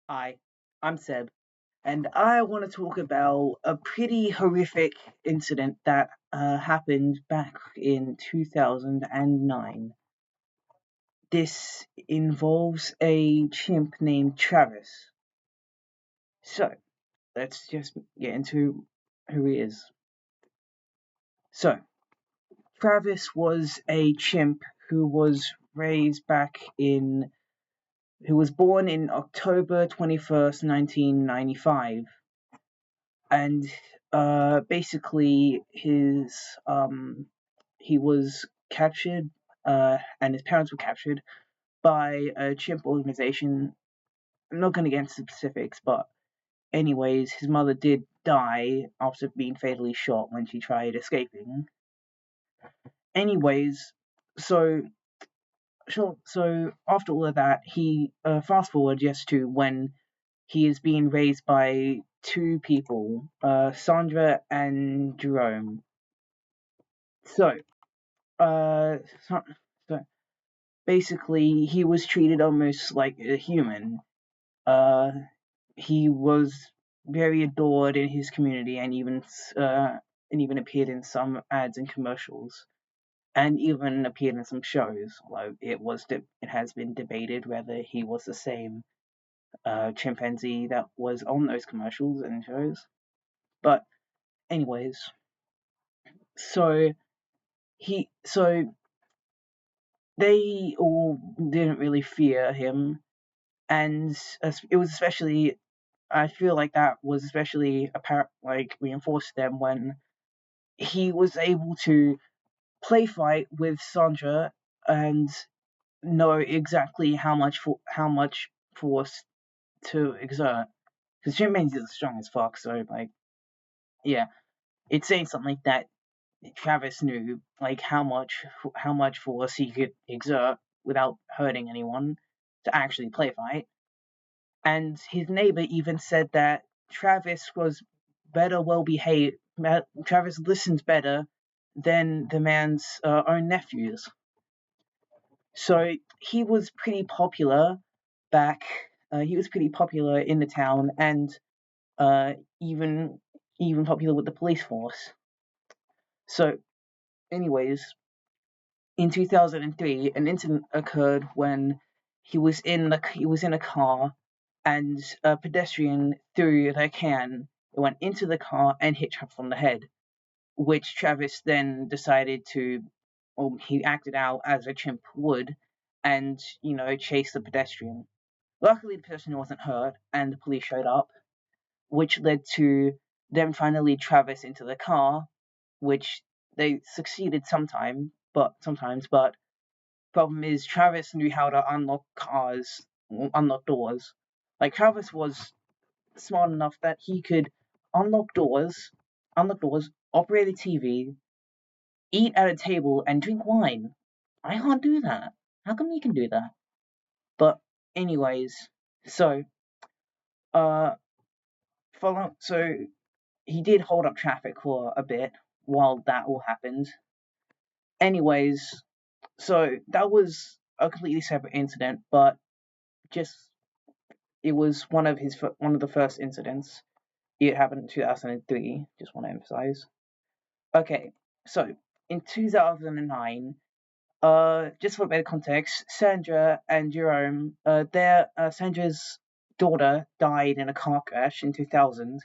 Hi, I'm Seb, and I want to talk about a pretty horrific incident that happened back in 2009. This involves a chimp named Travis. So, let's just get into who he is. So, Travis was a chimp who was raised back in, who was born in October 21st, 1995. And basically he was captured, and his parents were captured by a chimp organization. I'm not going to get into specifics, but anyways, his mother did die after being fatally shot when she tried escaping. Anyways, so so after all of that, he fast forward just to when he is being raised by two people, Sandra and Jerome. So, uh, so, so basically, he was treated almost like a human. Uh, he was very adored in his community, and even appeared in some ads and commercials, and even appeared in some shows. Although it has been debated whether he was the same chimpanzee that was on those commercials and shows. But anyways, so so they all didn't really fear him, and it was especially, I feel like that was especially apparent, like reinforced them when he was able to play fight with Sandra and know exactly how much force to exert, because chimpanzees are strong as fuck. So like, yeah, it's saying something like that. Travis knew like how much force he could exert without hurting anyone to actually play fight. And his neighbor even said that Travis was better, well behaved. Travis listens better than the man's own nephews. So he was pretty popular back. He was pretty popular in the town, and uh, even even popular with the police force. So, anyways, in 2003, an incident occurred when he was in a car, and a pedestrian threw their can. It went into the car and hit Travis on the head, which Travis then decided to, or he acted out as a chimp would, and chased the pedestrian. Luckily, the pedestrian wasn't hurt, and the police showed up, which led to them trying to lead Travis into the car, which they succeeded sometimes, but problem is, Travis knew how to unlock doors. Like, Travis was smart enough that he could unlock doors, operate a TV, eat at a table, and drink wine. I can't do that. How come you can do that? But anyways, so uh, so he did hold up traffic for a bit while that all happened. Anyways, so that was a completely separate incident, but just it was one of the first incidents. It happened in 2003. Just want to emphasize. Okay, so in 2009, just for a bit of context, Sandra and Jerome, Sandra's daughter died in a car crash in 2000,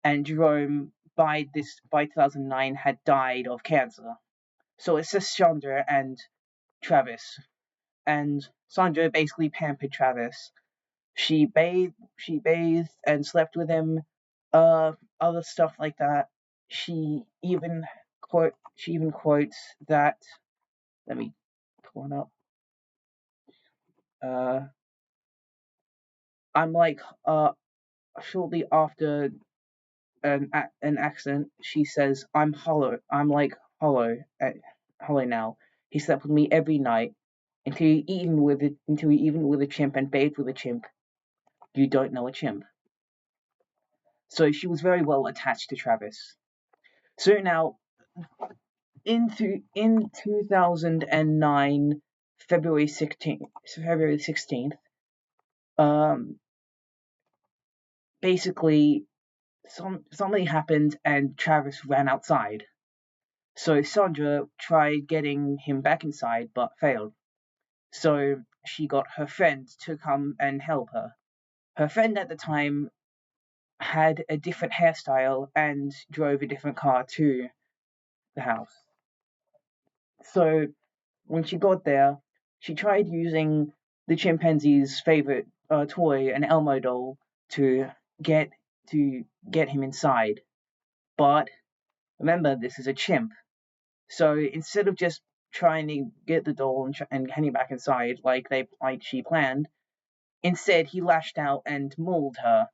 and Jerome by 2009 had died of cancer. So it's just Sandra and Travis, and Sandra basically pampered Travis. She bathed and slept with him, other stuff like that. She even quotes that. Let me pull it up. Uh, I'm like, shortly after an accident, she says, "I'm hollow. I'm like hollow now. He slept with me every night until he even with a chimp and bathed with a chimp. You don't know a chimp." So she was very well attached to Travis. So now, in 2009, February 16th, um, basically something happened and Travis ran outside. So Sandra tried getting him back inside but failed. So she got her friend to come and help her. Her friend at the time had a different hairstyle and drove a different car to the house. So when she got there, she tried using the chimpanzee's favorite toy, an Elmo doll, to get to get him inside. But remember, this is a chimp. So instead of just trying to get the doll and getting back inside like she planned, instead he lashed out and mauled her.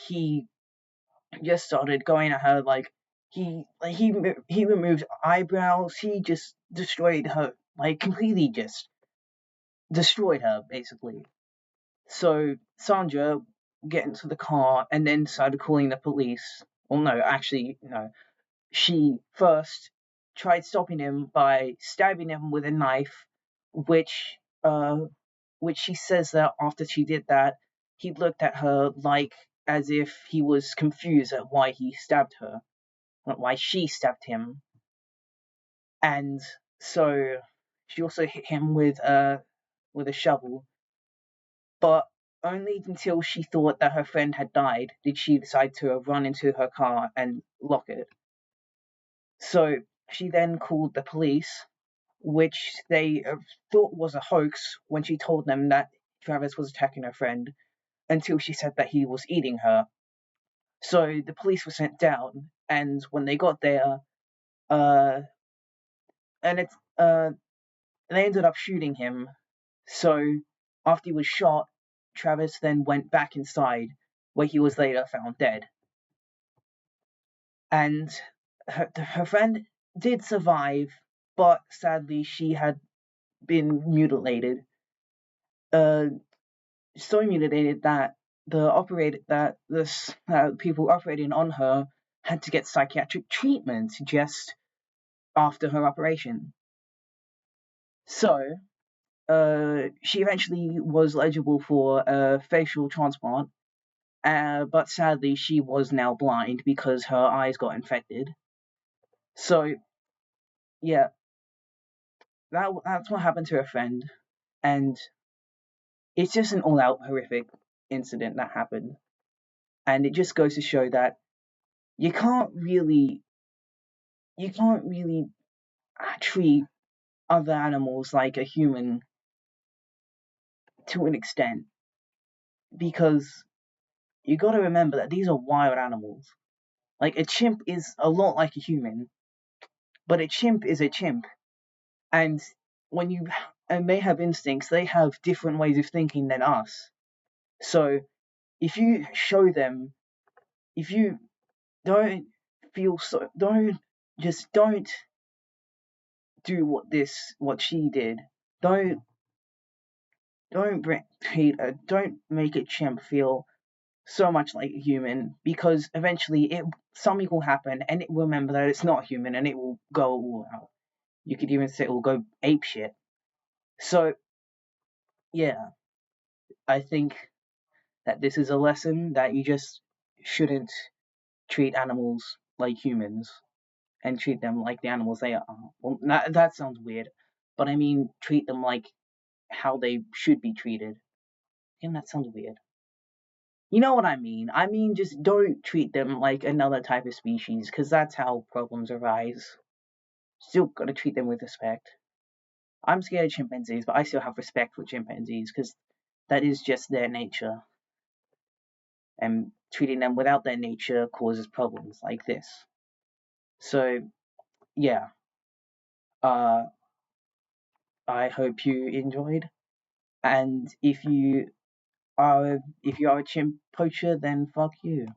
He just started going at her like he removed eyebrows. He just destroyed her, like completely just destroyed her basically. So Sandra get into the car and then started calling the police. Well, no, actually, no. She first tried stopping him by stabbing him with a knife, which uh, which she says that after she did that, he looked at her like as if he was confused at why he stabbed her, not why she stabbed him, and so she also hit him with a shovel, but only until she thought that her friend had died did she decide to run into her car and lock it. So she then called the police, which they thought was a hoax when she told them that Travis was attacking her friend, until she said that he was eating her. So the police were sent down, and when they got there, uh, and it's they ended up shooting him. So after he was shot, Travis then went back inside, where he was later found dead. And her friend did survive, but sadly she had been mutilated. Uh, so mutilated that the people operating on her had to get psychiatric treatment just after her operation. So she eventually was eligible for a facial transplant, but sadly she was now blind because her eyes got infected. So yeah, that's what happened to her friend, and it's just an all-out horrific incident that happened, and it just goes to show that you can't really you can't really treat other animals like a human to an extent, because you got to remember that these are wild animals. Like a chimp is a lot like a human, but a chimp is a chimp, and when you and they have instincts, they have different ways of thinking than us. So if you show them, if you don't don't don't do what she did. Don't don't make a chimp feel so much like a human, because eventually it something will happen and it will remember that it's not human and it will go all out. You could even say it will go ape shit. So yeah, I think that this is a lesson that you just shouldn't treat animals like humans and treat them like the animals they are. Well, that sounds weird, but I mean treat them like how they should be treated. And that sounds weird. You know what I mean? I mean, just don't treat them like another type of species, because that's how problems arise. Still gotta treat them with respect. I'm scared of chimpanzees, but I still have respect for chimpanzees, because that is just their nature. And treating them without their nature causes problems like this. So, yeah. Uh, I hope you enjoyed. And if you are a chimp poacher, then fuck you.